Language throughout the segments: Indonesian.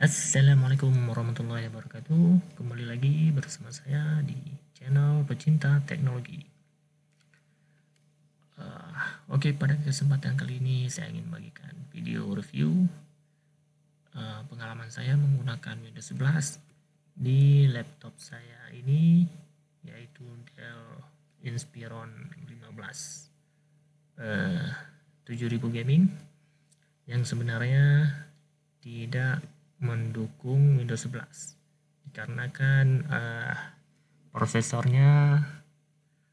Assalamualaikum warahmatullahi wabarakatuh. Kembali lagi bersama saya di channel Pecinta Teknologi. Oke, pada kesempatan kali ini saya ingin bagikan video review pengalaman saya menggunakan Windows 11 di laptop saya ini, yaitu Dell Inspiron 15 7000 gaming, yang sebenarnya tidak mendukung Windows 11 dikarenakan prosesornya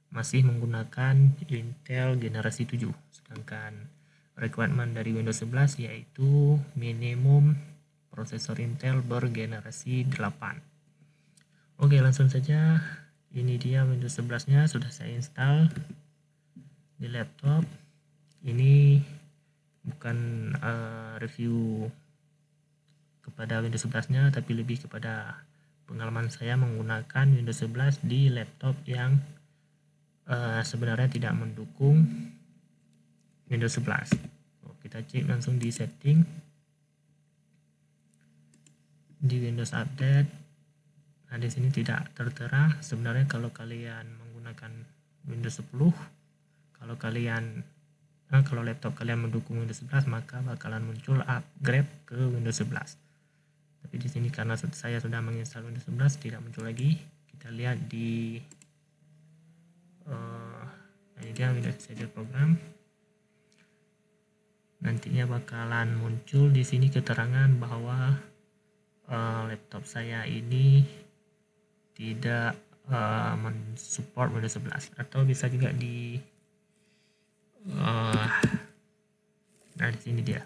masih menggunakan Intel generasi 7, sedangkan requirement dari Windows 11 yaitu minimum prosesor Intel bergenerasi 8. Oke, langsung saja. Ini dia Windows 11 nya sudah saya install di laptop ini. Bukan review kepada Windows 11-nya, tapi lebih kepada pengalaman saya menggunakan Windows 11 di laptop yang sebenarnya tidak mendukung Windows 11. Kita cek langsung di setting di Windows Update. Nah, di sini tidak tertera. Sebenarnya kalau kalian menggunakan Windows 10, kalau laptop kalian mendukung Windows 11, maka bakalan muncul upgrade ke Windows 11. Tapi di sini karena saya sudah menginstal Windows 11 tidak muncul lagi. Kita lihat di ini dia Windows Insider Program. Nantinya bakalan muncul di sini keterangan bahwa laptop saya ini tidak mensupport Windows 11, atau bisa juga di nah di sini dia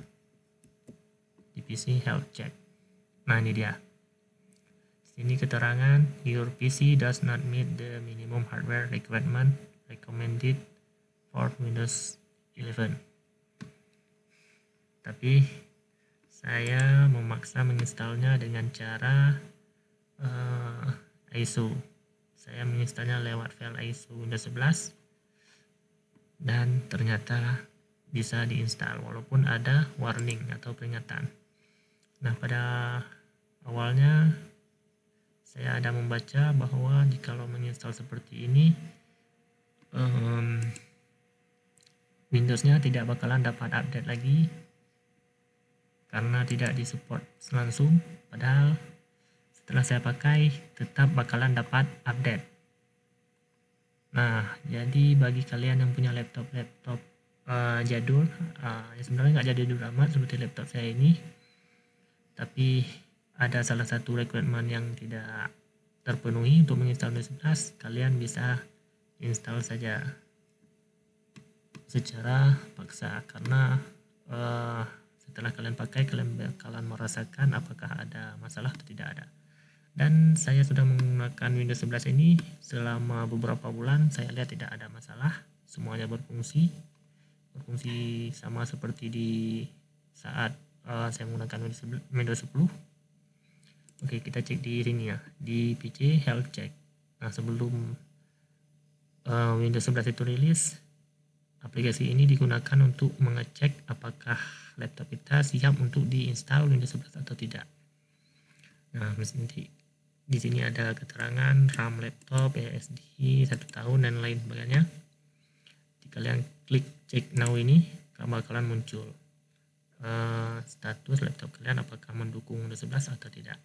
di PC Health Check. Nah, ini dia. Sini keterangan your PC does not meet the minimum hardware requirement recommended for Windows 11. Tapi saya memaksa menginstalnya dengan cara ISO. Saya menginstalnya lewat file ISO Windows 11 dan ternyata bisa diinstal walaupun ada warning atau peringatan. Nah, pada awalnya saya ada membaca bahwa jikalau menginstal seperti ini Windows-nya tidak bakalan dapat update lagi karena tidak disupport langsung, padahal setelah saya pakai tetap bakalan dapat update. Nah, jadi bagi kalian yang punya laptop jadul, sebenarnya nggak jadul amat seperti laptop saya ini, tapi ada salah satu requirement yang tidak terpenuhi untuk menginstal Windows 11, kalian bisa install saja secara paksa, karena setelah kalian pakai kalian bakalan merasakan apakah ada masalah atau tidak ada. Dan saya sudah menggunakan Windows 11 ini selama beberapa bulan, saya lihat tidak ada masalah, semuanya berfungsi sama seperti di saat saya menggunakan Windows 10. Oke, kita cek di sini ya, di PC Health Check. Nah, sebelum Windows 11 itu rilis, aplikasi ini digunakan untuk mengecek apakah laptop kita siap untuk diinstal Windows 11 atau tidak. Nah, di sini ada keterangan RAM laptop, SSD 1 tahun dan lain sebagainya. Jika kalian klik cek now ini, bakalan muncul status laptop kalian apakah mendukung Windows 11 atau tidak.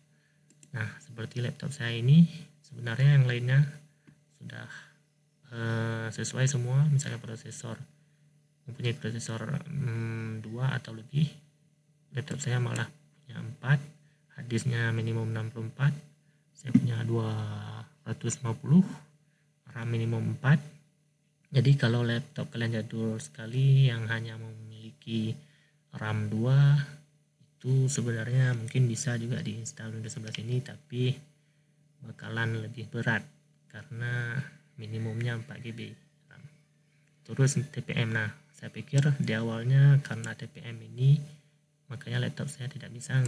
Nah, seperti laptop saya ini, sebenarnya yang lainnya sudah sesuai semua. Misalnya mempunyai prosesor 2 atau lebih, laptop saya malah punya 4, harddisknya minimum 64, saya punya 250, RAM minimum 4. Jadi kalau laptop kalian jadul sekali yang hanya memiliki RAM 2, itu sebenarnya mungkin bisa juga diinstal Windows 11 ini, tapi bakalan lebih berat karena minimumnya 4 GB RAM. Terus TPM, nah saya pikir di awalnya karena TPM ini makanya laptop saya tidak bisa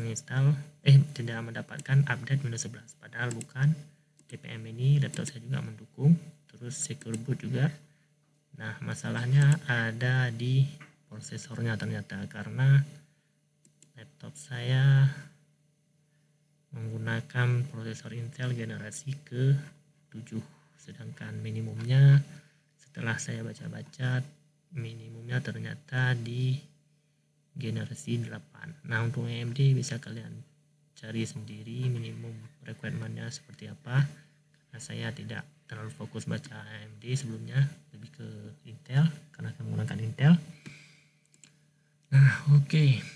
tidak mendapatkan update Windows 11, padahal bukan. TPM ini laptop saya juga mendukung, terus secure boot juga. Nah, masalahnya ada di prosesornya ternyata, karena laptop saya menggunakan prosesor Intel generasi ke-7, sedangkan minimumnya setelah saya baca-baca minimumnya ternyata di generasi 8. Nah, untuk AMD bisa kalian cari sendiri minimum requirementnya seperti apa, karena saya tidak terlalu fokus baca AMD sebelumnya, lebih ke Intel karena saya menggunakan Intel. Nah, oke.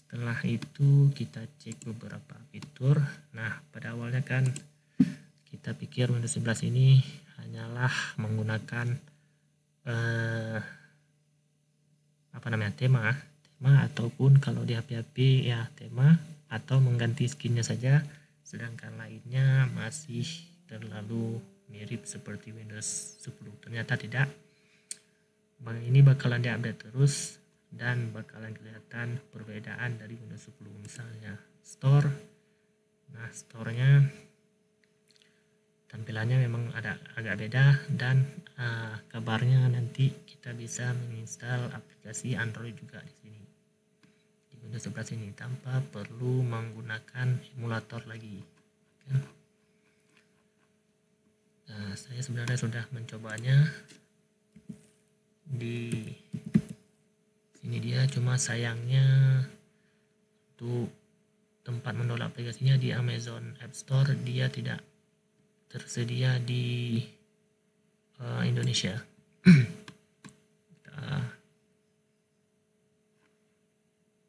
Setelah itu kita cek beberapa fitur. Nah, pada awalnya kan kita pikir Windows 11 ini hanyalah menggunakan tema ataupun kalau di HP-HP ya tema atau mengganti skinnya saja, sedangkan lainnya masih terlalu mirip seperti Windows 10. Ternyata tidak. Ini bakalan diupdate terus dan bakalan kelihatan perbedaan dari Windows 10. Misalnya store. Nah, store-nya tampilannya memang agak beda, dan kabarnya nanti kita bisa menginstal aplikasi Android juga di sini di Windows 11 ini tanpa perlu menggunakan emulator lagi. Nah, saya sebenarnya sudah mencobanya di sini dia, cuma sayangnya untuk tempat mendownload aplikasinya di Amazon App Store dia tidak tersedia di Indonesia. Kita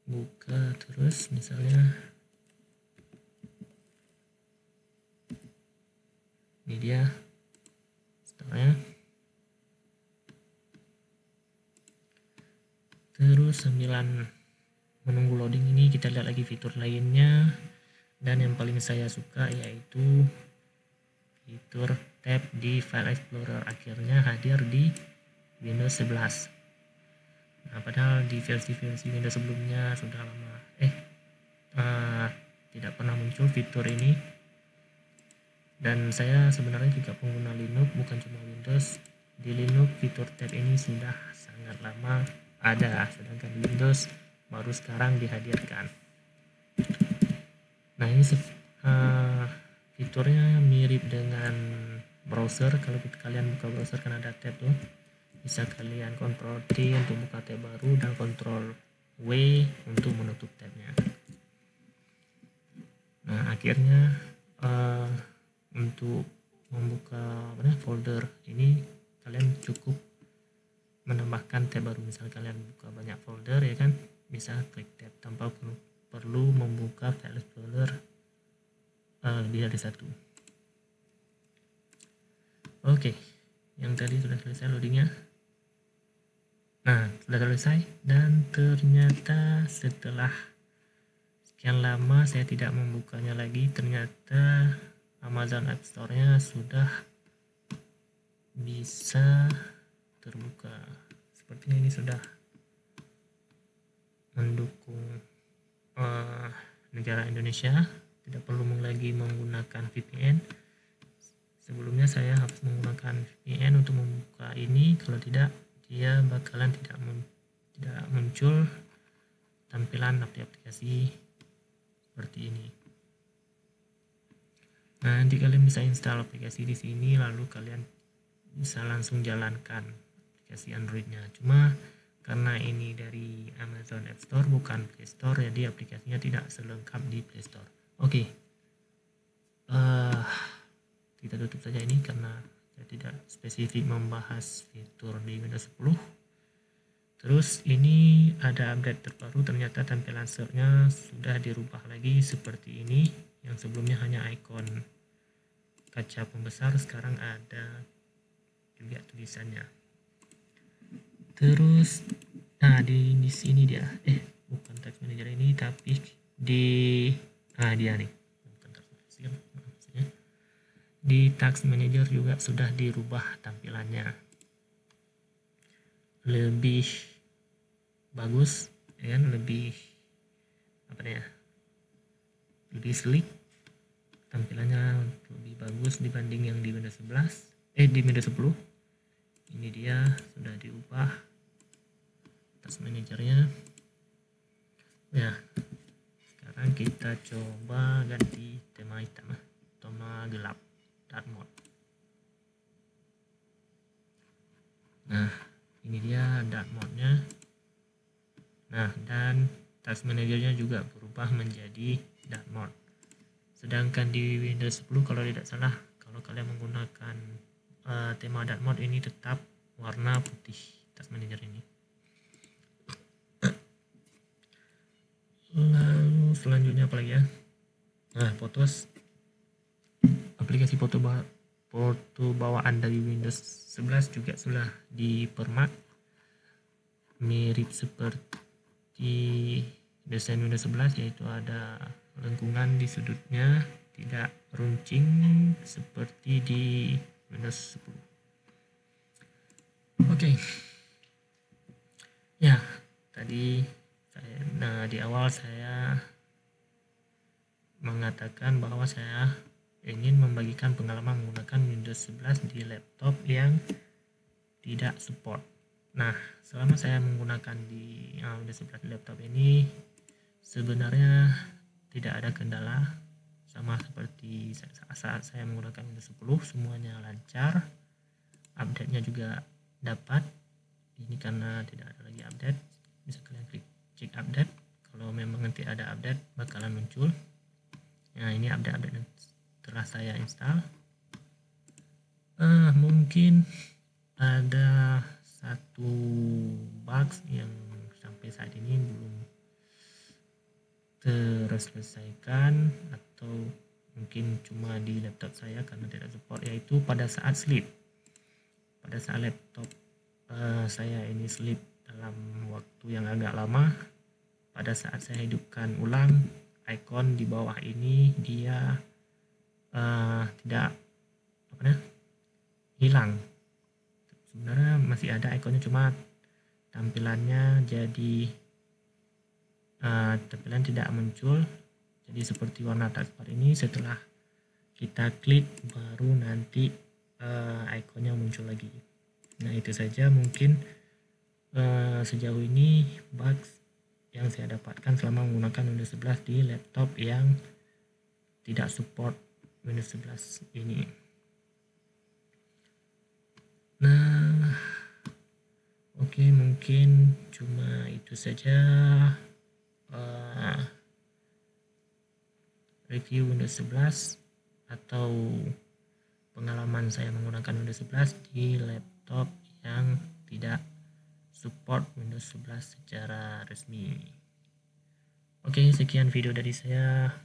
buka terus, misalnya ini dia store-nya. Terus sambilan menunggu loading ini kita lihat lagi fitur lainnya, dan yang paling saya suka yaitu fitur tab di File Explorer akhirnya hadir di Windows 11. Nah, padahal di versi-versi Windows sebelumnya sudah lama tidak pernah muncul fitur ini, dan saya sebenarnya juga pengguna Linux bukan cuma Windows. Di Linux fitur tab ini sudah sangat lama ada, sedangkan di Windows baru sekarang dihadirkan. Nah, ini fiturnya mirip dengan browser. Kalau kalian buka browser kan ada tab tuh, bisa kalian Ctrl T untuk buka tab baru dan Ctrl W untuk menutup tabnya. Nah, akhirnya untuk membuka folder ini kalian cukup menambahkan tab baru. Misal kalian buka banyak folder ya kan, bisa klik tab tanpa perlu membuka File Explorer lebih dari satu. Oke, yang tadi sudah selesai loadingnya. Nah, sudah selesai, dan ternyata setelah sekian lama saya tidak membukanya lagi, ternyata Amazon App Store-nya sudah bisa terbuka. Sepertinya ini sudah mendukung negara Indonesia, tidak perlu lagi menggunakan VPN. Sebelumnya saya harus menggunakan VPN untuk membuka ini, kalau tidak dia bakalan tidak muncul tampilan aplikasi seperti ini. Nah, nanti kalian bisa install aplikasi di sini, lalu kalian bisa langsung jalankan aplikasi Androidnya. Cuma karena ini dari Amazon App Store bukan Play Store, jadi aplikasinya tidak selengkap di Play Store. Oke, kita tutup saja ini karena saya tidak spesifik membahas fitur di Windows 10. Terus ini ada update terbaru, ternyata tampilan search-nya sudah dirubah lagi seperti ini. Yang sebelumnya hanya ikon kaca pembesar, sekarang ada juga tulisannya. Terus nah di sini dia bukan Task Manager ini, tapi dia nih, di Task Manager juga sudah dirubah tampilannya lebih bagus ya kan, lebih lebih sleek, tampilannya lebih bagus dibanding yang di Windows 11 di Windows 10. Ini dia sudah diubah Task Manager-nya ya. Sekarang kita coba ganti tema hitam, tema gelap, dark mode. Nah, ini dia dark mode-nya. Nah, dan task manajernya juga berubah menjadi dark mode. Sedangkan di Windows 10 kalau tidak salah, kalau kalian menggunakan tema dark mode ini tetap warna putih task manager ini. Lalu selanjutnya apa lagi ya? Nah, aplikasi foto bawaan dari Windows 11 juga sudah dipermak mirip seperti desain Windows 11, yaitu ada lengkungan di sudutnya, tidak runcing seperti di Windows 10. Oke. Ya, tadi di awal saya mengatakan bahwa saya ingin membagikan pengalaman menggunakan Windows 11 di laptop yang tidak support. Nah, selama saya menggunakan di Windows 11 di laptop ini, sebenarnya tidak ada kendala, sama seperti saat saya menggunakan Windows 10, semuanya lancar, update-nya juga dapat. Ini karena tidak ada lagi update, bisa kalian klik cek update. Kalau memang nanti ada update bakalan muncul. Nah, ini update yang telah saya install. Mungkin ada satu bug yang sampai saat ini belum terselesaikan, atau mungkin cuma di laptop saya karena tidak support, yaitu pada saat sleep. Pada saat laptop saya ini sleep dalam waktu yang agak lama, pada saat saya hidupkan ulang, icon di bawah ini dia tidak hilang. Sebenarnya masih ada ikonnya, cuma tampilannya jadi tampilan tidak muncul, jadi seperti warna taskbar ini. Setelah kita klik baru nanti ikonnya muncul lagi. Nah, itu saja mungkin sejauh ini bugs yang saya dapatkan selama menggunakan Windows 11 di laptop yang tidak support Windows 11 ini. Nah, oke, mungkin cuma itu saja review Windows 11 atau pengalaman saya menggunakan Windows 11 di laptop yang tidak support Windows 11 secara resmi. Oke, sekian video dari saya.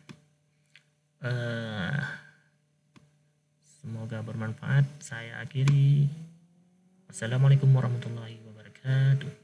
Semoga bermanfaat. Saya akhiri. Wassalamualaikum warahmatullahi wabarakatuh.